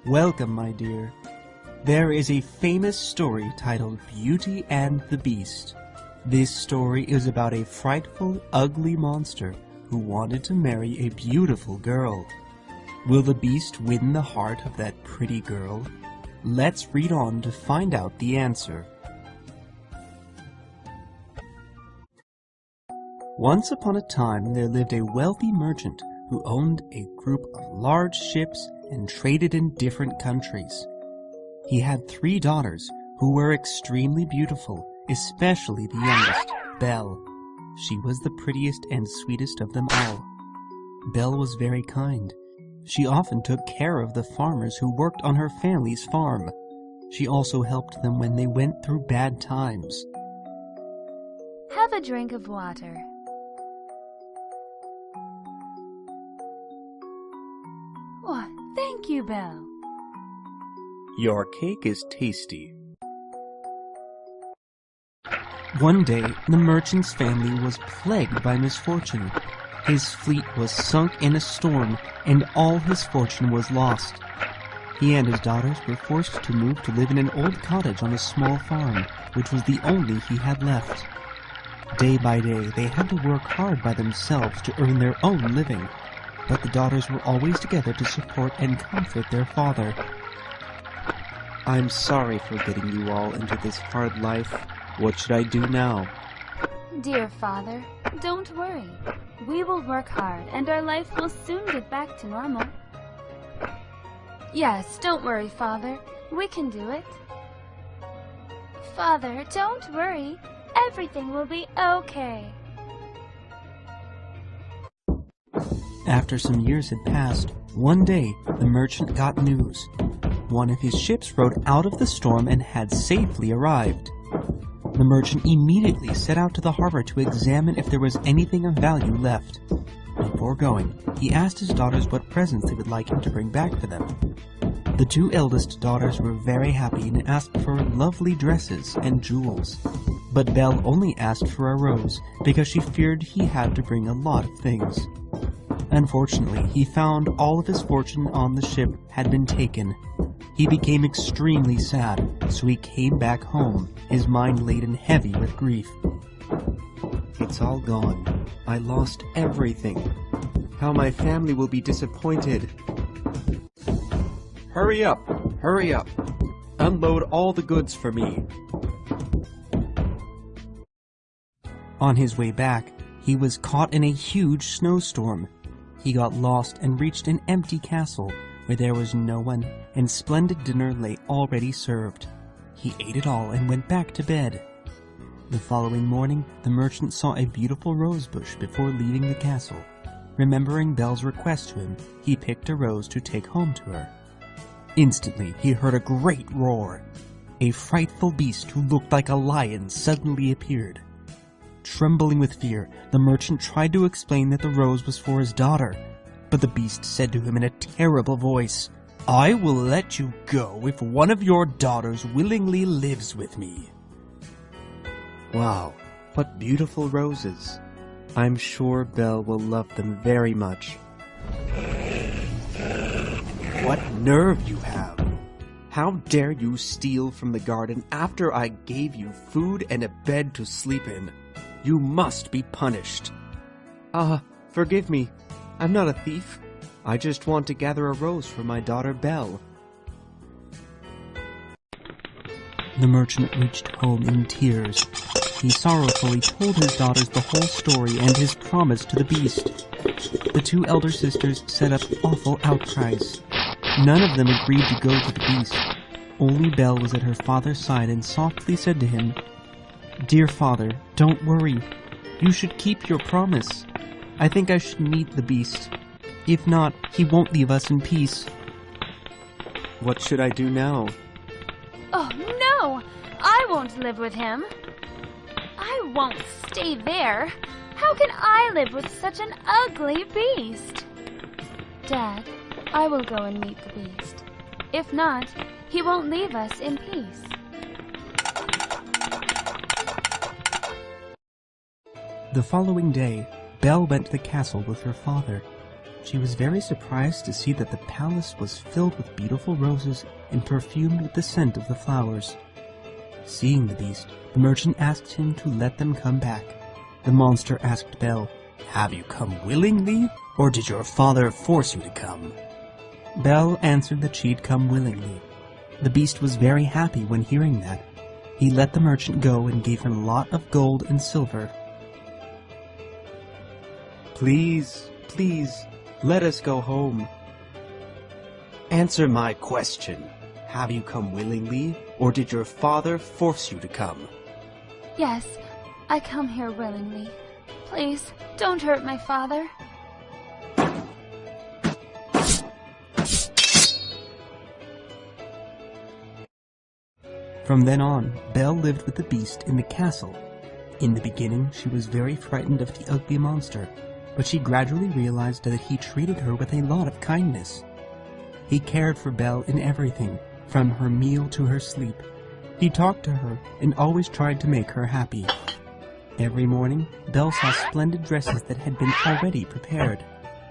Welcome, my dear. There is a famous story titled Beauty and the Beast. This story is about a frightful, ugly monster who wanted to marry a beautiful girl. Will the Beast win the heart of that pretty girl? Let's read on to find out the answer. Once upon a time, there lived a wealthy merchant who owned a group of large ships and traded in different countries. He had 3 daughters who were extremely beautiful, especially the youngest, Belle. She was the prettiest and sweetest of them all. Belle was very kind. She often took care of the farmers who worked on her family's farm. She also helped them when they went through bad times. Have a drink of water. Why, thank you, Belle. Your cake is tasty. One day, the merchant's family was plagued by misfortune. His fleet was sunk in a storm, and all his fortune was lost. He and his daughters were forced to move to live in an old cottage on a small farm, which was the only he had left. Day by day, they had to work hard by themselves to earn their own living, but the daughters were always together to support and comfort their father. I'm sorry for getting you all into this hard life. What should I do now? Dear father, don't worry. We will work hard and our life will soon get back to normal. Yes, don't worry, father. We can do it. Father, don't worry. Everything will be okay. After some years had passed, one day the merchant got news. One of his ships rode out of the storm and had safely arrived. The merchant immediately set out to the harbor to examine if there was anything of value left. Before going, he asked his daughters what presents they would like him to bring back for them. The 2 eldest daughters were very happy and asked for lovely dresses and jewels. But Belle only asked for a rose because she feared he had to bring a lot of things. Unfortunately, he found all of his fortune on the ship had been taken. He became extremely sad, so he came back home, his mind laden heavy with grief. It's all gone. I lost everything. How my family will be disappointed. Hurry up! Hurry up! Unload all the goods for me. On his way back, he was caught in a huge snowstorm. He got lost and reached an empty castle where there was no one, and splendid dinner lay already served. He ate it all and went back to bed. The following morning, the merchant saw a beautiful rose bush before leaving the castle. Remembering Belle's request to him, he picked a rose to take home to her. Instantly, he heard a great roar. A frightful beast who looked like a lion suddenly appeared. Trembling with fear, the merchant tried to explain that the rose was for his daughter, but the beast said to him in a terrible voice, I will let you go if one of your daughters willingly lives with me. Wow, what beautiful roses. I'm sure Belle will love them very much. What nerve you have! How dare you steal from the garden after I gave you food and a bed to sleep in? You must be punished. Forgive me. I'm not a thief. I just want to gather a rose for my daughter Belle. The merchant reached home in tears. He sorrowfully told his daughters the whole story and his promise to the beast. The 2 elder sisters set up awful outcries. None of them agreed to go to the beast. Only Belle was at her father's side and softly said to him, Dear father, don't worry. You should keep your promise. I think I should meet the beast. If not, he won't leave us in peace. What should I do now? Oh, no! I won't live with him. I won't stay there. How can I live with such an ugly beast? Dad, I will go and meet the beast. If not, he won't leave us in peace. The following day, Belle went to the castle with her father. She was very surprised to see that the palace was filled with beautiful roses and perfumed with the scent of the flowers. Seeing the beast, the merchant asked him to let them come back. The monster asked Belle, "Have you come willingly, or did your father force you to come?" Belle answered that she'd come willingly. The beast was very happy when hearing that. He let the merchant go and gave him a lot of gold and silver. "Please, please, let us go home. Answer my question. Have you come willingly, or did your father force you to come?" Yes, I come here willingly. Please, don't hurt my father. From then on, Belle lived with the beast in the castle. In the beginning, she was very frightened of the ugly monster, but she gradually realized that he treated her with a lot of kindness. He cared for Belle in everything, from her meal to her sleep. He talked to her and always tried to make her happy. Every morning, Belle saw splendid dresses that had been already prepared.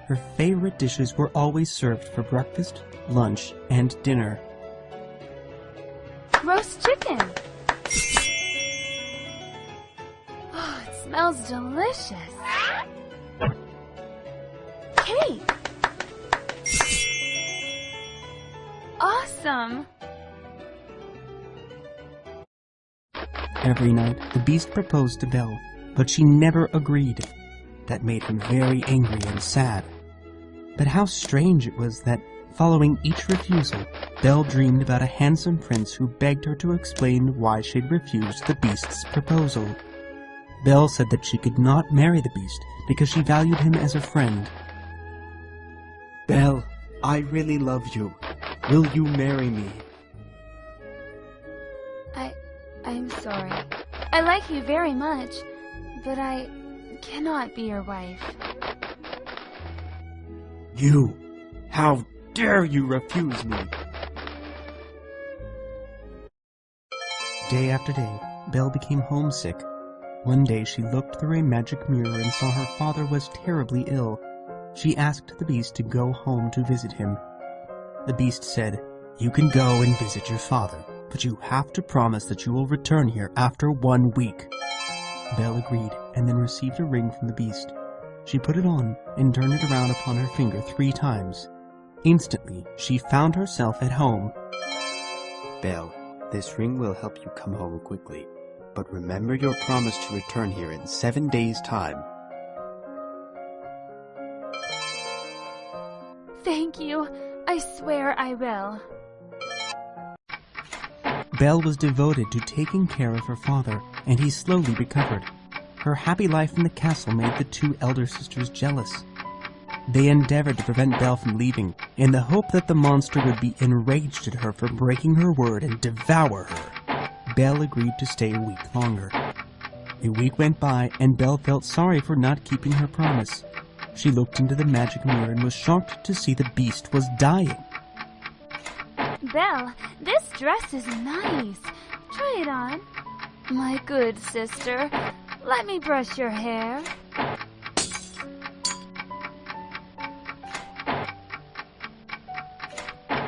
Her favorite dishes were always served for breakfast, lunch, and dinner. Roast chicken! Oh, it smells delicious. Cake! Awesome! Every night, the beast proposed to Belle, but she never agreed. That made him very angry and sad. But how strange it was that, following each refusal, Belle dreamed about a handsome prince who begged her to explain why she'd refused the beast's proposal. Belle said that she could not marry the beast because she valued him as a friend. "Belle, I really love you. Will you marry me?" I'm sorry. I like you very much, but I cannot be your wife. "You! How dare you refuse me?" Day after day, Belle became homesick. One day she looked through a magic mirror and saw her father was terribly ill. She asked the beast to go home to visit him. The beast said, "You can go and visit your father, but you have to promise that you will return here after 1 week." Belle agreed and then received a ring from the beast. She put it on and turned it around upon her finger 3 times. Instantly, she found herself at home. "Belle, this ring will help you come home quickly, but remember your promise to return here in 7 days' time." Thank you. I swear I will. Belle was devoted to taking care of her father, and he slowly recovered. Her happy life in the castle made the 2 elder sisters jealous. They endeavored to prevent Belle from leaving, in the hope that the monster would be enraged at her for breaking her word and devour her. Belle agreed to stay a week longer. A week went by, and Belle felt sorry for not keeping her promise. She looked into the magic mirror and was shocked to see the beast was dying. Belle, this dress is nice. Try it on. My good sister, let me brush your hair.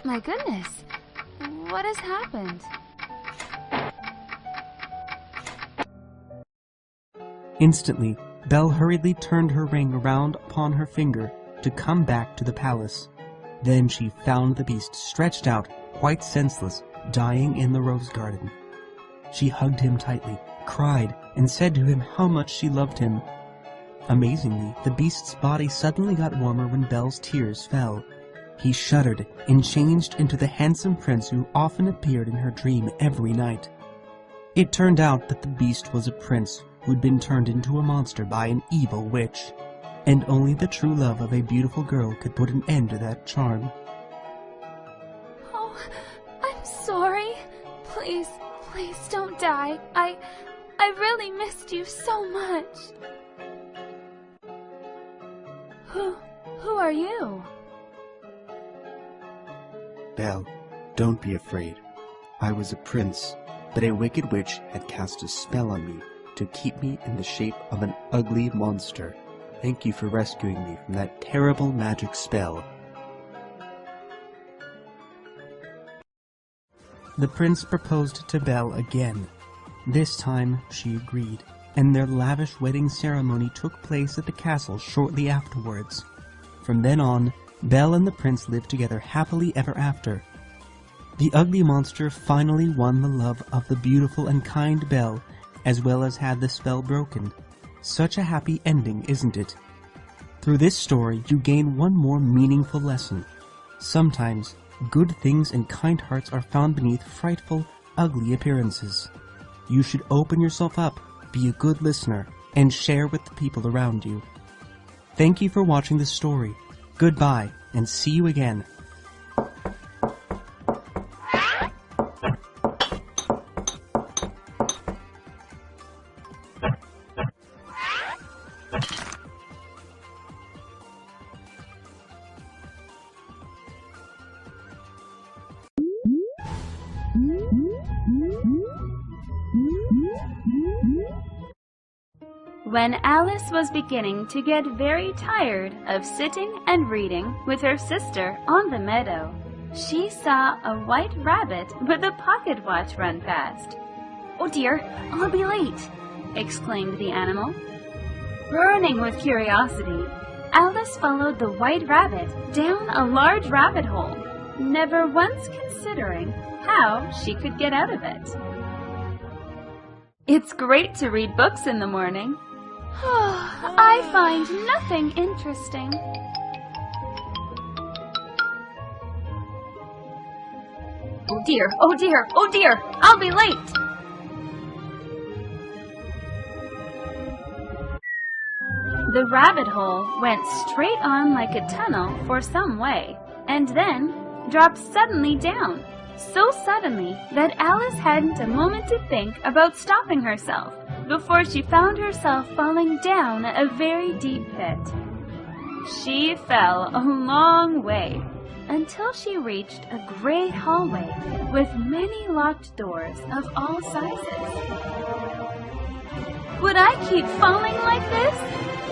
My goodness, what has happened? Instantly, Belle hurriedly turned her ring around upon her finger to come back to the palace. Then she found the beast stretched out, quite senseless, dying in the rose garden. She hugged him tightly, cried, and said to him how much she loved him. Amazingly, the beast's body suddenly got warmer when Belle's tears fell. He shuddered and changed into the handsome prince who often appeared in her dream every night. It turned out that the beast was a prince who'd been turned into a monster by an evil witch, and only the true love of a beautiful girl could put an end to that charm. Oh, I'm sorry. Please, please don't die. I really missed you so much. Who are you? Belle, don't be afraid. I was a prince, but a wicked witch had cast a spell on me to keep me in the shape of an ugly monster. Thank you for rescuing me from that terrible magic spell. The prince proposed to Belle again. This time she agreed, and their lavish wedding ceremony took place at the castle shortly afterwards. From then on, Belle and the prince lived together happily ever after. The ugly monster finally won the love of the beautiful and kind Belle, as well as had the spell broken. Such a happy ending, isn't it? Through this story, you gain one more meaningful lesson. Sometimes, good things and kind hearts are found beneath frightful, ugly appearances. You should open yourself up, be a good listener, and share with the people around you. Thank you for watching this story. Goodbye, and see you again. When Alice was beginning to get very tired of sitting and reading with her sister on the meadow, she saw a white rabbit with a pocket watch run past. "Oh dear, I'll be late!" exclaimed the animal. Burning with curiosity, Alice followed the white rabbit down a large rabbit hole, never once considering how she could get out of it. It's great to read books in the morning. I find nothing interesting. Oh dear, oh dear, oh dear, I'll be late! The rabbit hole went straight on like a tunnel for some way, and then dropped suddenly down, so suddenly that Alice hadn't a moment to think about stopping herself before she found herself falling down a very deep pit. She fell a long way until she reached a great hallway with many locked doors of all sizes. Would I keep falling like this?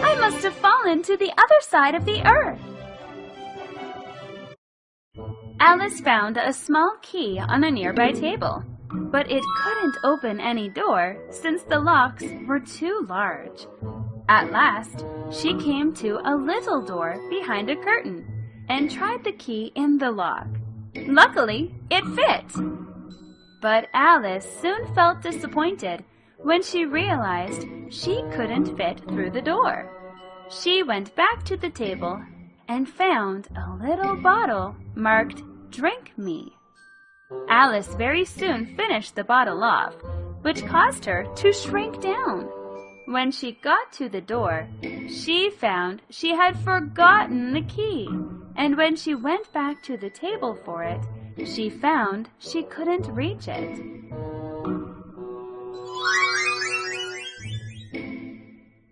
I must have fallen to the other side of the earth. Alice found a small key on a nearby table, but it couldn't open any door since the locks were too large. At last, she came to a little door behind a curtain and tried the key in the lock. Luckily, it fit. But Alice soon felt disappointed when she realized she couldn't fit through the door. She went back to the table and found a little bottle marked "Drink Me." Alice very soon finished the bottle off, which caused her to shrink down. When she got to the door, she found she had forgotten the key, and when she went back to the table for it, she found she couldn't reach it.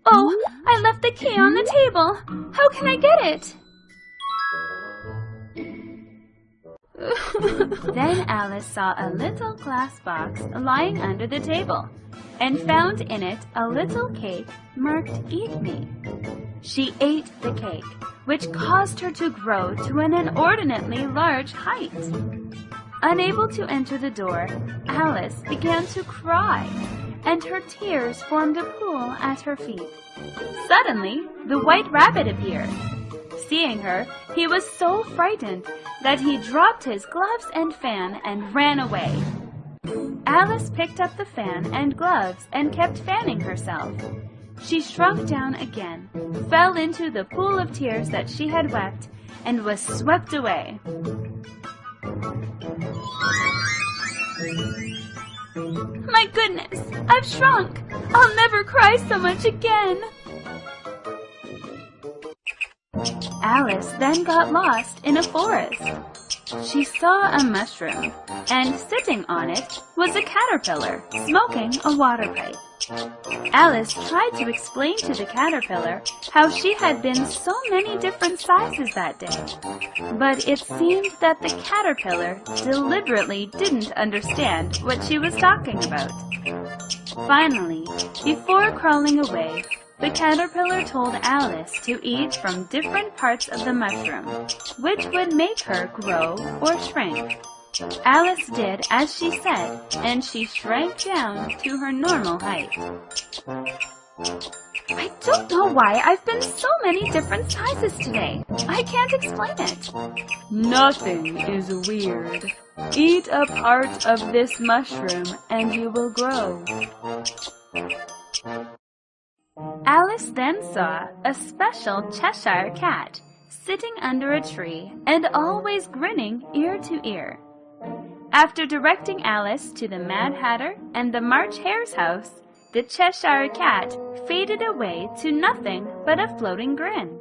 Oh, I left the key on the table. How can I get it? Then Alice saw a little glass box lying under the table and found in it a little cake marked "Eat Me." She ate the cake, which caused her to grow to an inordinately large height. Unable to enter the door, Alice began to cry, and her tears formed a pool at her feet. Suddenly, the white rabbit appeared. Seeing her, he was so frightened that he dropped his gloves and fan and ran away. Alice picked up the fan and gloves and kept fanning herself. She shrunk down again, fell into the pool of tears that she had wept, and was swept away. My goodness, I've shrunk! I'll never cry so much again! Alice then got lost in a forest. She saw a mushroom, and sitting on it was a caterpillar smoking a water pipe. Alice tried to explain to the caterpillar how she had been so many different sizes that day, but it seemed that the caterpillar deliberately didn't understand what she was talking about. Finally, before crawling away, the caterpillar told Alice to eat from different parts of the mushroom, which would make her grow or shrink. Alice did as she said, and she shrank down to her normal height. I don't know why I've been so many different sizes today. I can't explain it. Nothing is weird. Eat a part of this mushroom and you will grow. Alice then saw a special Cheshire cat sitting under a tree and always grinning ear to ear. After directing Alice to the Mad Hatter and the March Hare's house, the Cheshire cat faded away to nothing but a floating grin.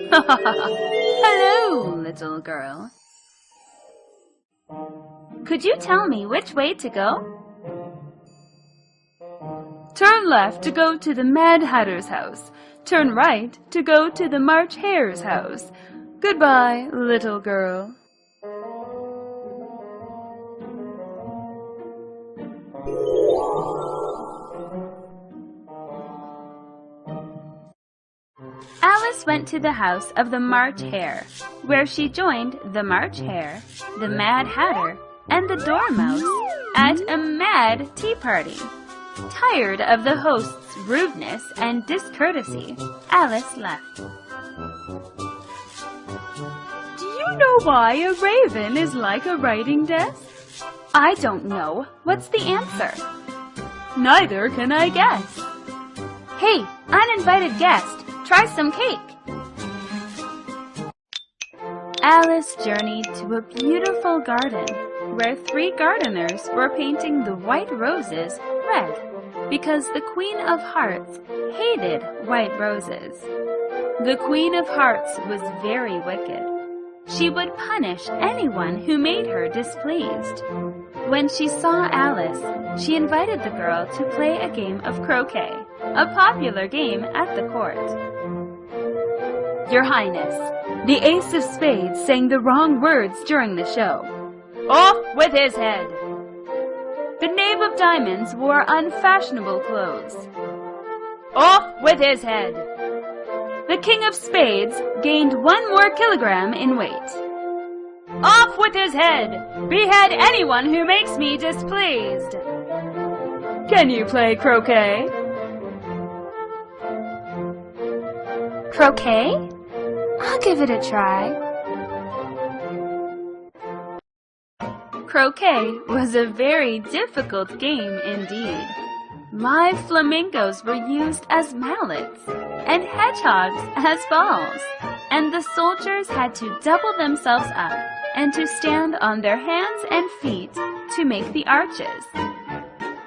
Hello, little girl. Could you tell me which way to go? Turn left to go to the Mad Hatter's house. Turn right to go to the March Hare's house. Goodbye, little girl. Alice went to the house of the March Hare, where she joined the March Hare, the Mad Hatter, and the Dormouse at a mad tea party. Tired of the host's rudeness and discourtesy, Alice left. Do you know why a raven is like a writing desk? I don't know. What's the answer? Neither can I guess. Hey, uninvited guest, try some cake. Alice journeyed to a beautiful garden where 3 gardeners were painting the white roses red because the Queen of Hearts hated white roses. The Queen of Hearts was very wicked. She would punish anyone who made her displeased. When she saw Alice, she invited the girl to play a game of croquet, a popular game at the court. Your Highness, the Ace of Spades sang the wrong words during the show. Off with his head! The Knave of Diamonds wore unfashionable clothes. Off with his head! The King of Spades gained 1 more kilogram in weight. Off with his head! Behead anyone who makes me displeased! Can you play croquet? Croquet? I'll give it a try. Croquet was a very difficult game indeed. Live flamingos were used as mallets, and hedgehogs as balls, and the soldiers had to double themselves up and to stand on their hands and feet to make the arches.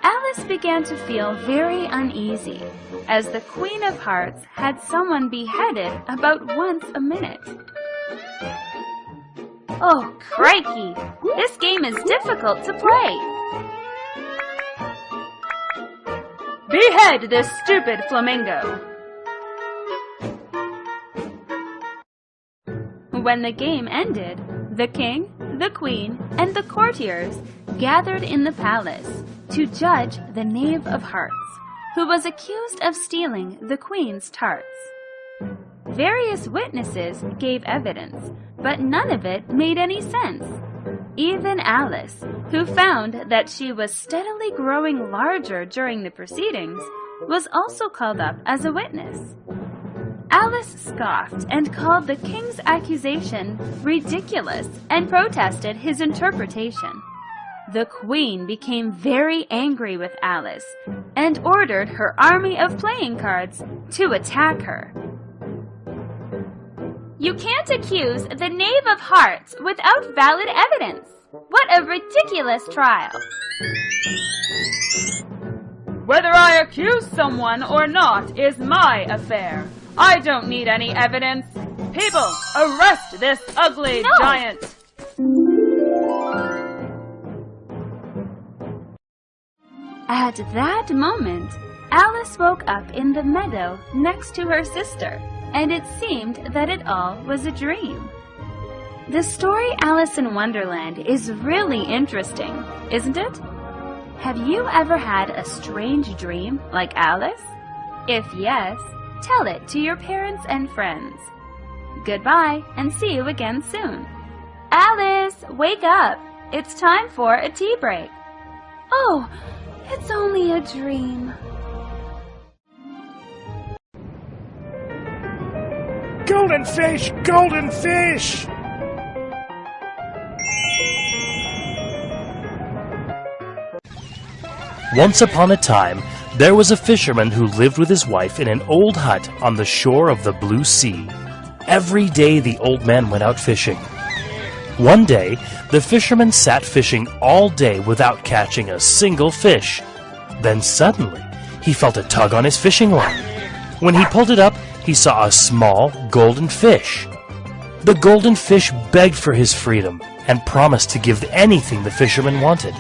Alice began to feel very uneasy, as the Queen of Hearts had someone beheaded about once a minute. Oh, crikey! This game is difficult to play! Behead this stupid flamingo! When the game ended, the king, the queen, and the courtiers gathered in the palace to judge the Knave of Hearts, who was accused of stealing the queen's tarts. Various witnesses gave evidence, but none of it made any sense. Even Alice, who found that she was steadily growing larger during the proceedings, was also called up as a witness. Alice scoffed and called the king's accusation ridiculous and protested his interpretation. The queen became very angry with Alice and ordered her army of playing cards to attack her. You can't accuse the Knave of Hearts without valid evidence. What a ridiculous trial. Whether I accuse someone or not is my affair. I don't need any evidence. People, arrest this ugly giant. At that moment, Alice woke up in the meadow next to her sister, and it seemed that it all was a dream. The story Alice in Wonderland is really interesting, isn't it? Have you ever had a strange dream like Alice? If yes, tell it to your parents and friends. Goodbye, and see you again soon. Alice, wake up! It's time for a tea break. Oh, it's only a dream. Golden fish! Golden fish! Once upon a time, there was a fisherman who lived with his wife in an old hut on the shore of the blue sea. Every day the old man went out fishing. One day, the fisherman sat fishing all day without catching a single fish. Then suddenly, he felt a tug on his fishing line. When he pulled it up, he saw a small golden fish. The golden fish begged for his freedom and promised to give anything the fisherman wanted.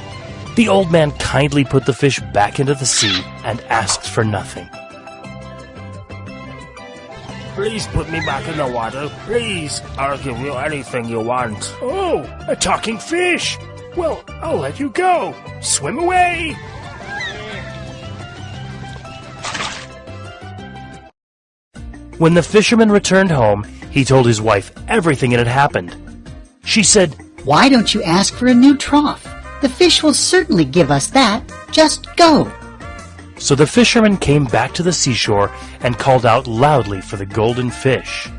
The old man kindly put the fish back into the sea and asked for nothing. Please put me back in the water, please. I'll give you anything you want. Oh, a talking fish! Well, I'll let you go. Swim away! When the fisherman returned home, he told his wife everything that had happened. She said, "Why don't you ask for a new trough? The fish will certainly give us that. Just go." So the fisherman came back to the seashore and called out loudly for the golden fish.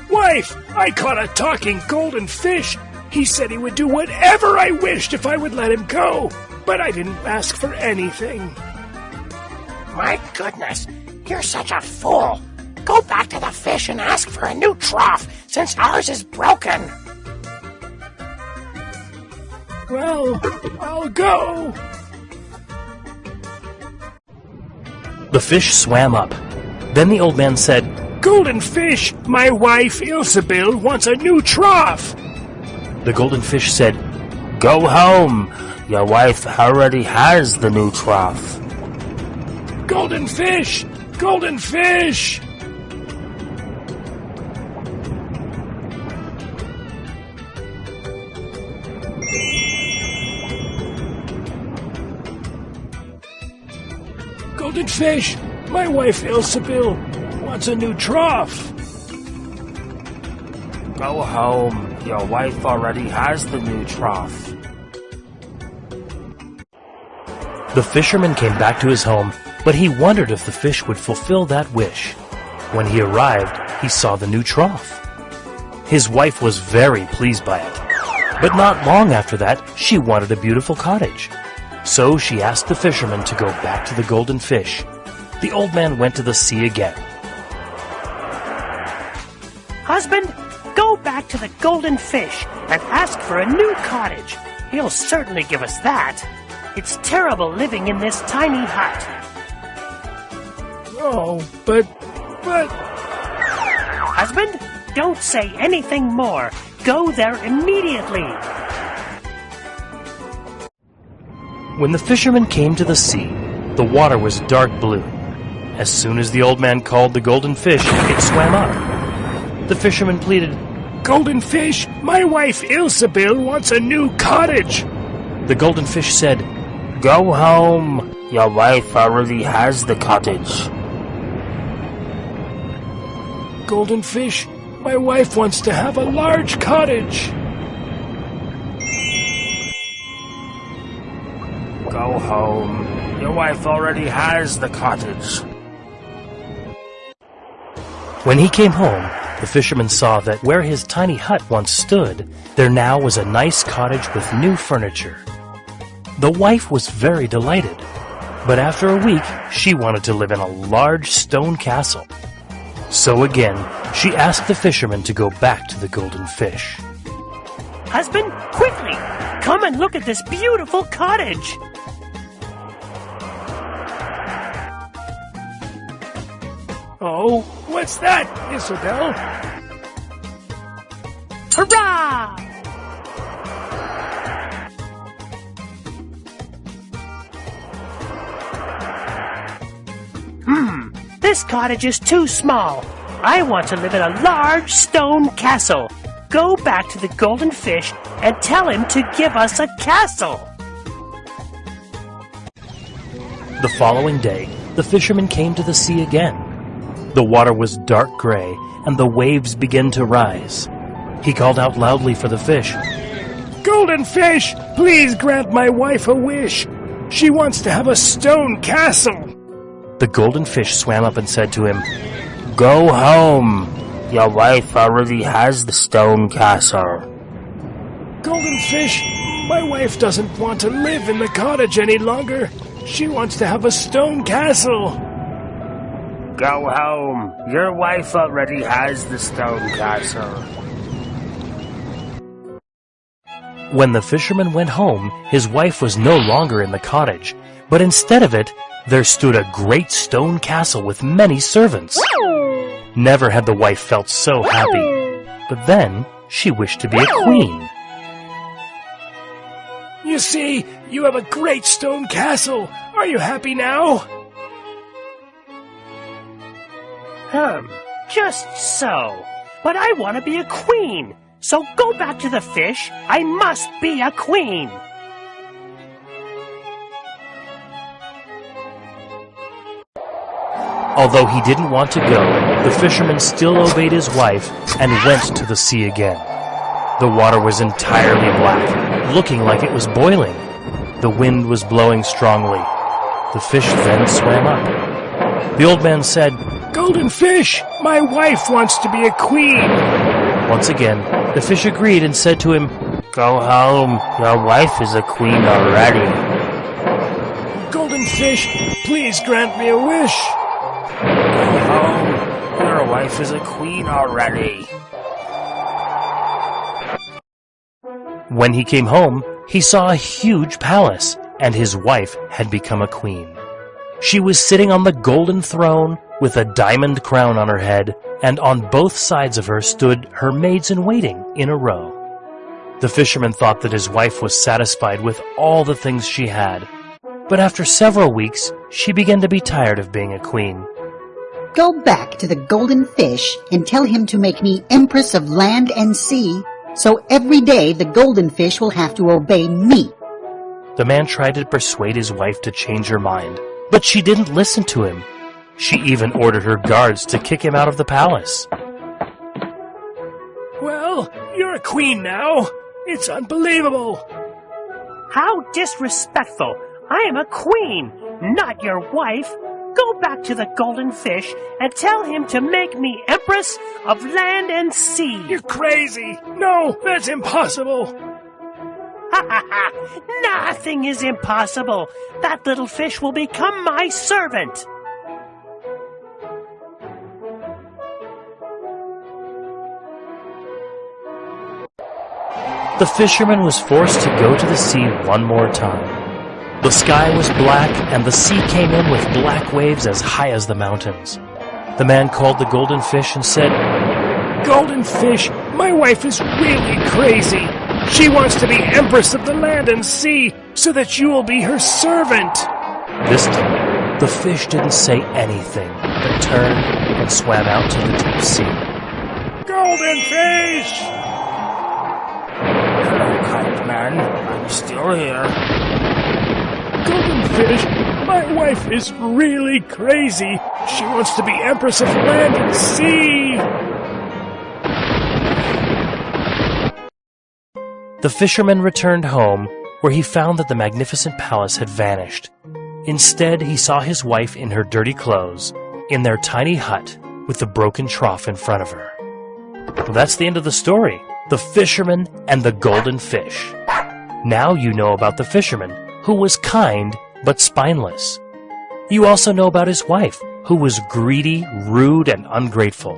Wife, I caught a talking golden fish. He said he would do whatever I wished if I would let him go, but I didn't ask for anything. My goodness, you're such a fool. Go back to the fish and ask for a new trough, since ours is broken. Well, I'll go. The fish swam up. Then the old man said, Golden fish, my wife Ilsebill wants a new trough. The golden fish said, "Go home. Your wife already has the new trough." Golden fish! Golden fish! Golden fish, my wife Ilsebill wants a new trough. Go home. Your wife already has the new trough. The fisherman came back to his home, but he wondered if the fish would fulfill that wish. When he arrived, he saw the new trough. His wife was very pleased by it. But not long after that, she wanted a beautiful cottage. So she asked the fisherman to go back to the golden fish. The old man went to the sea again. Husband, go back to the golden fish and ask for a new cottage. He'll certainly give us that. It's terrible living in this tiny hut. Oh, but... Husband, don't say anything more. Go there immediately. When the fisherman came to the sea, the water was dark blue. As soon as the old man called the golden fish, it swam up. The fisherman pleaded, Golden fish, my wife Ilsebill wants a new cottage. The golden fish said, "Go home. Your wife already has the cottage." Golden fish, my wife wants to have a large cottage. Go home. Your wife already has the cottage. When he came home, the fisherman saw that where his tiny hut once stood, there now was a nice cottage with new furniture. The wife was very delighted, but after a week, she wanted to live in a large stone castle. So again, she asked the fisherman to go back to the golden fish. Husband, quickly! Come and look at this beautiful cottage! Oh, what's that, Isabel? Hurrah! This cottage is too small. I want to live in a large stone castle. Go back to the golden fish and tell him to give us a castle. The following day, the fisherman came to the sea again. The water was dark gray, and the waves began to rise. He called out loudly for the fish. Golden fish, please grant my wife a wish. She wants to have a stone castle. The golden fish swam up and said to him, Go home. Your wife already has the stone castle. Golden fish, my wife doesn't want to live in the cottage any longer. She wants to have a stone castle. Go home. Your wife already has the stone castle. When the fisherman went home, his wife was no longer in the cottage, but instead of it, there stood a great stone castle with many servants. Never had the wife felt so happy, but then she wished to be a queen. You see, you have a great stone castle. Are you happy now? Just so. But I want to be a queen. So go back to the fish. I must be a queen. Although he didn't want to go, the fisherman still obeyed his wife and went to the sea again. The water was entirely black, looking like it was boiling. The wind was blowing strongly. The fish then swam up. The old man said, Golden fish, my wife wants to be a queen. Once again, the fish agreed and said to him, Go home. Your wife is a queen already. Golden fish, please grant me a wish. Go home. Your wife is a queen already. When he came home, he saw a huge palace, and his wife had become a queen. She was sitting on the golden throne with a diamond crown on her head, and on both sides of her stood her maids-in-waiting in a row. The fisherman thought that his wife was satisfied with all the things she had, but after several weeks, she began to be tired of being a queen. Go back to the golden fish and tell him to make me empress of land and sea, so every day the golden fish will have to obey me. The man tried to persuade his wife to change her mind, but she didn't listen to him. She even ordered her guards to kick him out of the palace. Well, you're a queen now. It's unbelievable. How disrespectful. I am a queen, not your wife. Go back to the golden fish and tell him to make me empress of land and sea. You're crazy. No, that's impossible. Ha ha ha! Nothing is impossible. That little fish will become my servant. The fisherman was forced to go to the sea one more time. The sky was black, and the sea came in with black waves as high as the mountains. The man called the golden fish and said, Golden fish, my wife is really crazy. She wants to be empress of the land and sea, so that you will be her servant. This time, the fish didn't say anything, but turned and swam out to the deep sea. Golden fish! Hello, kind man. I'm still here. Golden fish, my wife is really crazy. She wants to be empress of land and sea. The fisherman returned home, where he found that the magnificent palace had vanished. Instead, he saw his wife in her dirty clothes, in their tiny hut, with the broken trough in front of her. Well, that's the end of the story. The Fisherman and the Golden Fish. Now you know about the fisherman, who was kind but spineless. You also know about his wife, who was greedy, rude, and ungrateful.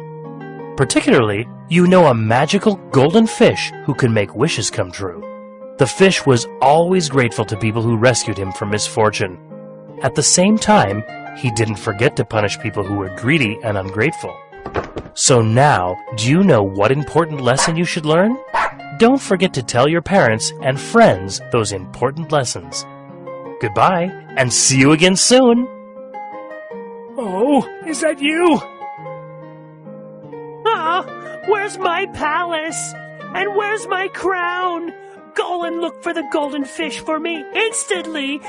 Particularly, you know a magical golden fish who can make wishes come true. The fish was always grateful to people who rescued him from misfortune. At the same time, he didn't forget to punish people who were greedy and ungrateful. So now, do you know what important lesson you should learn? Don't forget to tell your parents and friends those important lessons. Goodbye, and see you again soon! Oh, is that you? Where's my palace? And where's my crown? Go and look for the golden fish for me instantly!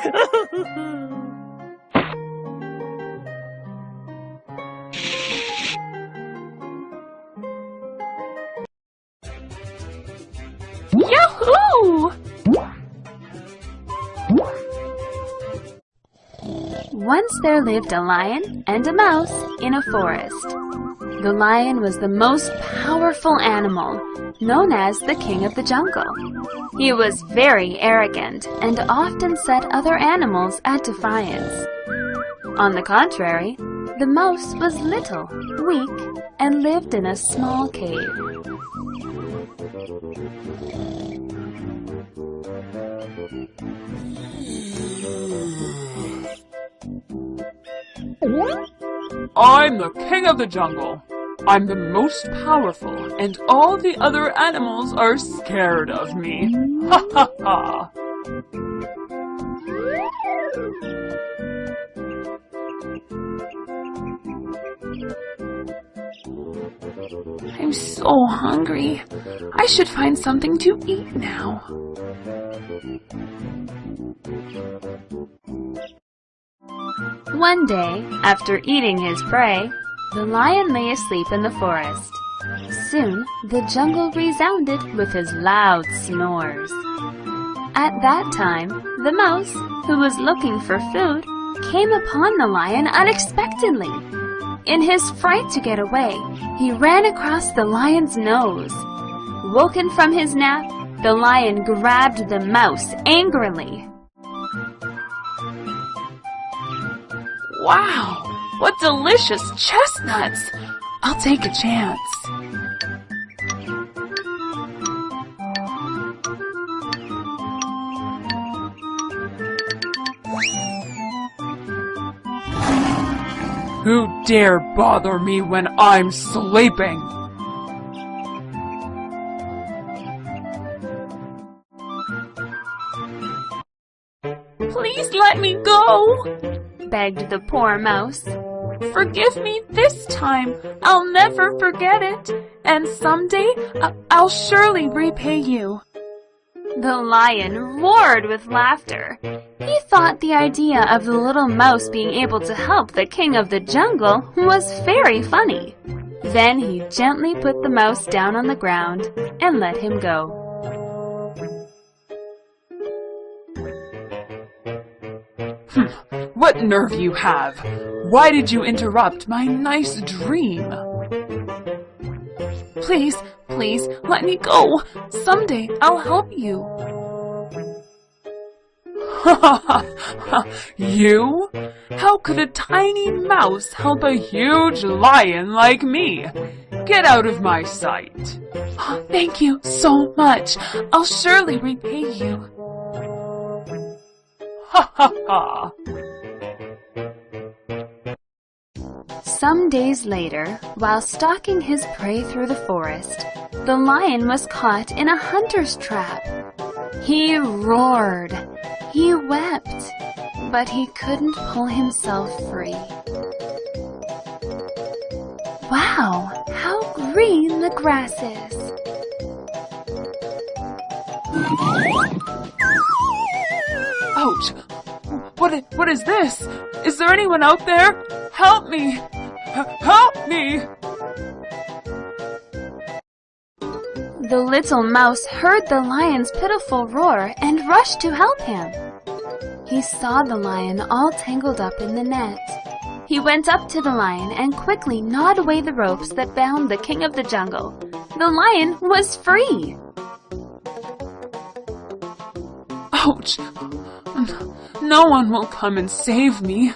Once there lived a lion and a mouse in a forest. The lion was the most powerful animal, known as the king of the jungle. He was very arrogant and often set other animals at defiance. On the contrary, the mouse was little, weak, and lived in a small cave. I'm the king of the jungle. I'm the most powerful, and all the other animals are scared of me. Ha ha ha! I'm so hungry. I should find something to eat now. One day, after eating his prey, the lion lay asleep in the forest. Soon, the jungle resounded with his loud snores. At that time, the mouse, who was looking for food, came upon the lion unexpectedly. In his fright to get away, he ran across the lion's nose. Woken from his nap, the lion grabbed the mouse angrily. Wow! What delicious chestnuts! I'll take a chance. Who dare bother me when I'm sleeping? Please let me go! Begged the poor mouse. Forgive me this time. I'll never forget it. And someday, I'll surely repay you. The lion roared with laughter. He thought the idea of the little mouse being able to help the king of the jungle was very funny. Then he gently put the mouse down on the ground and let him go. What nerve you have! Why did you interrupt my nice dream? Please, please, let me go. Someday I'll help you. Ha ha ha! You? How could a tiny mouse help a huge lion like me? Get out of my sight. Thank you so much. I'll surely repay you. Ha ha ha! Some days later, while stalking his prey through the forest, the lion was caught in a hunter's trap. He roared, he wept, but he couldn't pull himself free. Wow, how green the grass is! Ouch! What is this? Is there anyone out there? Help me! Help me! The little mouse heard the lion's pitiful roar and rushed to help him. He saw the lion all tangled up in the net. He went up to the lion and quickly gnawed away the ropes that bound the king of the jungle. The lion was free! Ouch! No one will come and save me.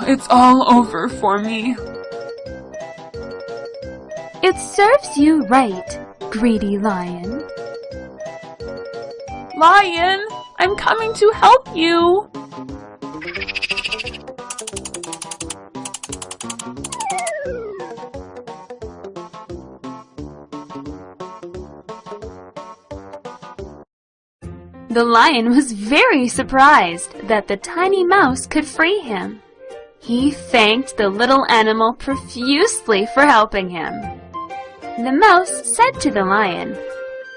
It's all over for me. It serves you right, greedy lion. Lion, I'm coming to help you. The lion was very surprised that the tiny mouse could free him. He thanked the little animal profusely for helping him. The mouse said to the lion,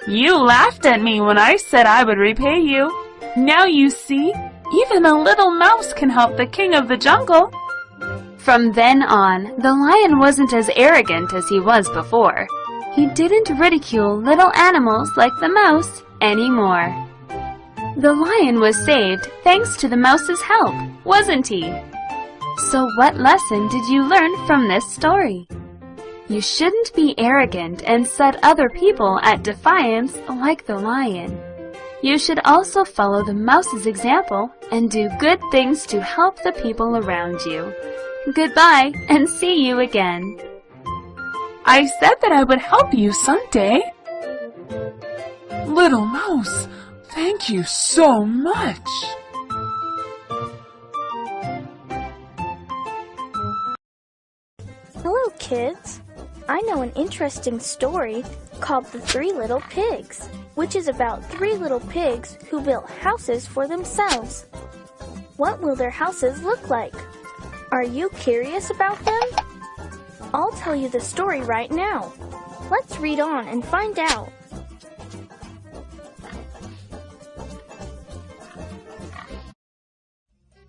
You laughed at me when I said I would repay you. Now you see, even a little mouse can help the king of the jungle. From then on, the lion wasn't as arrogant as he was before. He didn't ridicule little animals like the mouse anymore. The lion was saved thanks to the mouse's help, wasn't he? So what lesson did you learn from this story? You shouldn't be arrogant and set other people at defiance like the lion. You should also follow the mouse's example and do good things to help the people around you. Goodbye and see you again. I said that I would help you someday. Little Mouse, thank you so much. Hello, kids. I know an interesting story called The Three Little Pigs, which is about three little pigs who built houses for themselves. What will their houses look like? Are you curious about them? I'll tell you the story right now. Let's read on and find out.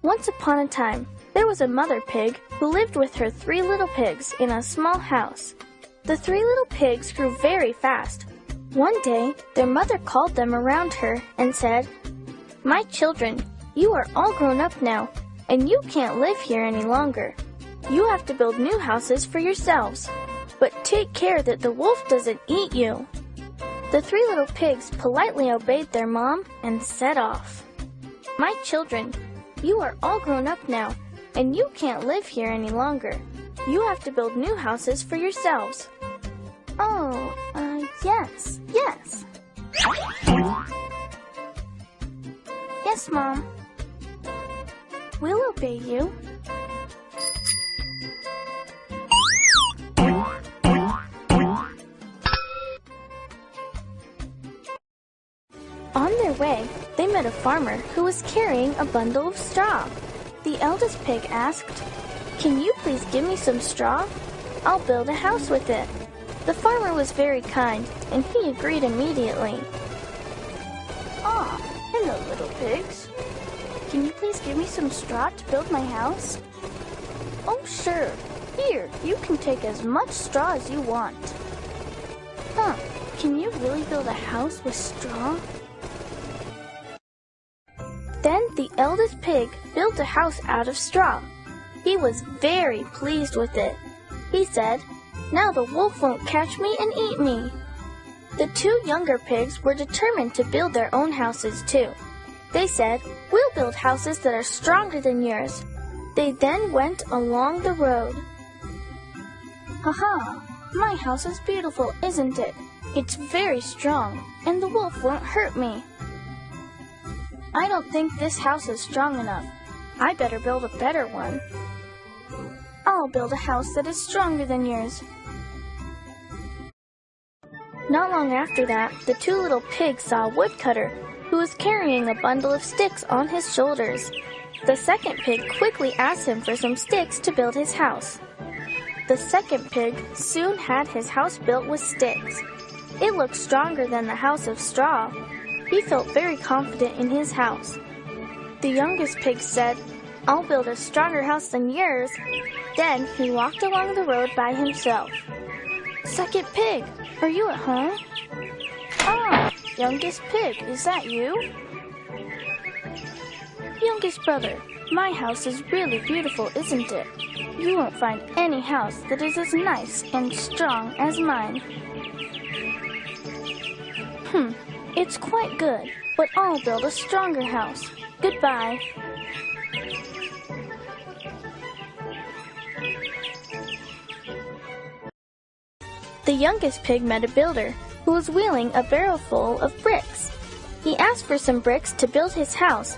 Once upon a time, there was a mother pig who lived with her three little pigs in a small house. The three little pigs grew very fast. One day, their mother called them around her and said, "My children, you are all grown up now, and you can't live here any longer. You have to build new houses for yourselves, but take care that the wolf doesn't eat you." The three little pigs politely obeyed their mom and set off. "My children, you are all grown up now, and you can't live here any longer. You have to build new houses for yourselves." "Oh, yes. Yes, Mom. We'll obey you." On their way, they met a farmer who was carrying a bundle of straw. The eldest pig asked, "Can you please give me some straw? I'll build a house with it." The farmer was very kind, and he agreed immediately. "Ah, hello, little pigs. Can you please give me some straw to build my house?" "Oh, sure. Here, you can take as much straw as you want." "Huh, can you really build a house with straw?" Then the eldest pig built a house out of straw. He was very pleased with it. He said, "Now the wolf won't catch me and eat me." The two younger pigs were determined to build their own houses too. They said, "We'll build houses that are stronger than yours." They then went along the road. "Haha, my house is beautiful, isn't it? It's very strong, and the wolf won't hurt me." "I don't think this house is strong enough. I better build a better one." "I'll build a house that is stronger than yours." Not long after that, the two little pigs saw a woodcutter who was carrying a bundle of sticks on his shoulders. The second pig quickly asked him for some sticks to build his house. The second pig soon had his house built with sticks. It looked stronger than the house of straw. He felt very confident in his house. The youngest pig said, "I'll build a stronger house than yours." Then he walked along the road by himself. "Second pig, are you at home?" "Ah, youngest pig, is that you?" "Youngest brother, my house is really beautiful, isn't it? You won't find any house that is as nice and strong as mine." It's quite good, but I'll build a stronger house. Goodbye." The youngest pig met a builder who was wheeling a barrel full of bricks. He asked for some bricks to build his house,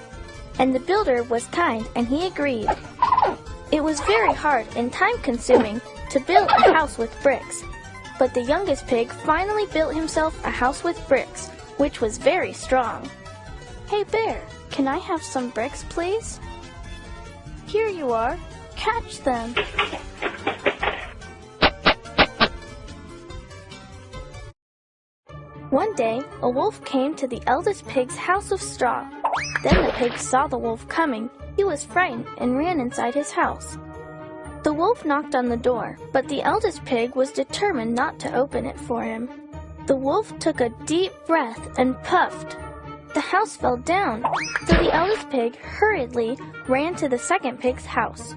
and the builder was kind and he agreed. It was very hard and time-consuming to build a house with bricks, but the youngest pig finally built himself a house with bricks, which was very strong. "Hey bear, can I have some bricks, please?" "Here you are. Catch them." One day, a wolf came to the eldest pig's house of straw. Then the pig saw the wolf coming. He was frightened and ran inside his house. The wolf knocked on the door, but the eldest pig was determined not to open it for him. The wolf took a deep breath and puffed. The house fell down, so the eldest pig hurriedly ran to the second pig's house.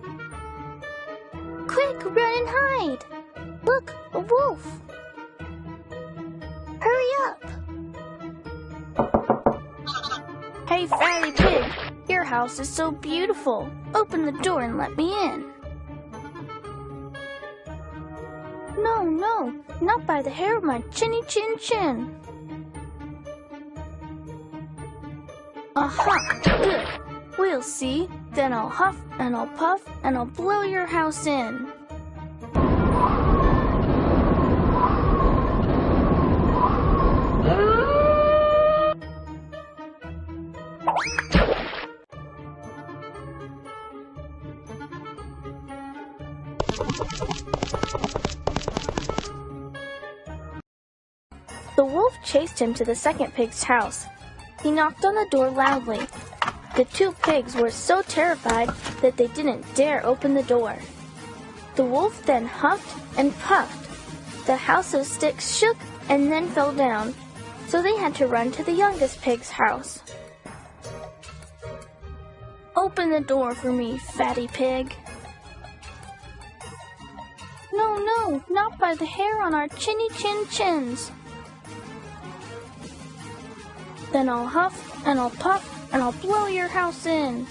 Quick, run and hide! Look, a wolf! Hurry up! Hey, Fatty Pig, your house is so beautiful. Open the door and let me in. No, not by the hair of my chinny chin chin. Aha, good. We'll see. Then I'll huff and I'll puff and I'll blow your house in. The wolf chased him to the second pig's house. He knocked on the door loudly. The two pigs were so terrified that they didn't dare open the door. The wolf then huffed and puffed. The house of sticks shook and then fell down, so they had to run to the youngest pig's house. Open the door for me, Fatty Pig. No, not by the hair on our chinny chin chins. Then I'll huff and I'll puff and I'll blow your house in.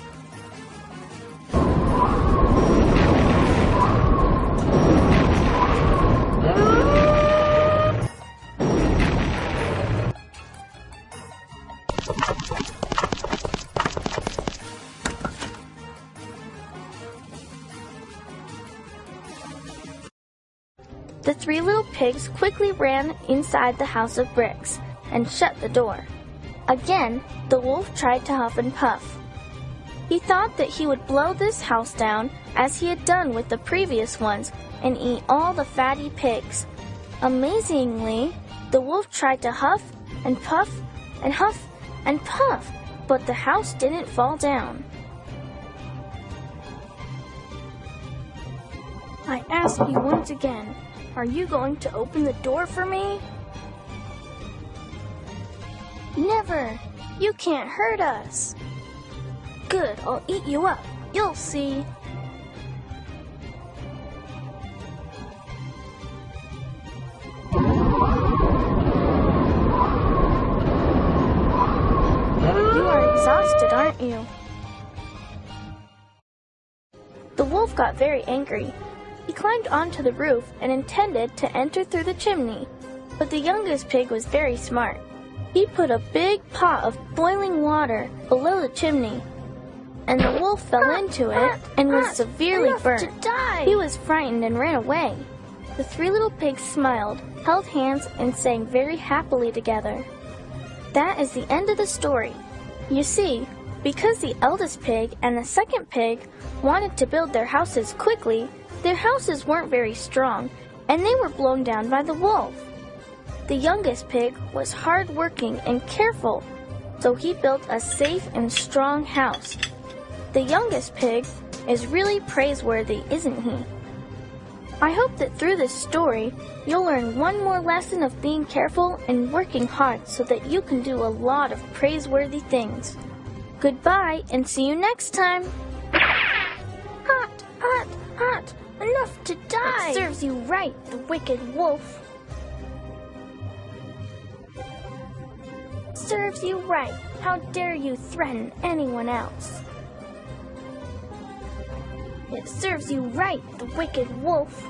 The three little pigs quickly ran inside the house of bricks and shut the door. Again, the wolf tried to huff and puff. He thought that he would blow this house down as he had done with the previous ones and eat all the fatty pigs. Amazingly, the wolf tried to huff and puff and huff and puff, but the house didn't fall down. I ask you once again, are you going to open the door for me? Never! You can't hurt us! Good, I'll eat you up. You'll see. You are exhausted, aren't you? The wolf got very angry. He climbed onto the roof and intended to enter through the chimney, but the youngest pig was very smart. He put a big pot of boiling water below the chimney, and the wolf fell into it and was severely burnt. He was frightened and ran away. The three little pigs smiled, held hands, and sang very happily together. That is the end of the story. You see, because the eldest pig and the second pig wanted to build their houses quickly, their houses weren't very strong, and they were blown down by the wolf. The youngest pig was hard-working and careful, so he built a safe and strong house. The youngest pig is really praiseworthy, isn't he? I hope that through this story, you'll learn one more lesson of being careful and working hard so that you can do a lot of praiseworthy things. Goodbye, and see you next time. Hot, hot, hot. Enough to die! It serves you right, the wicked wolf. Serves you right. How dare you threaten anyone else? It serves you right, the wicked wolf.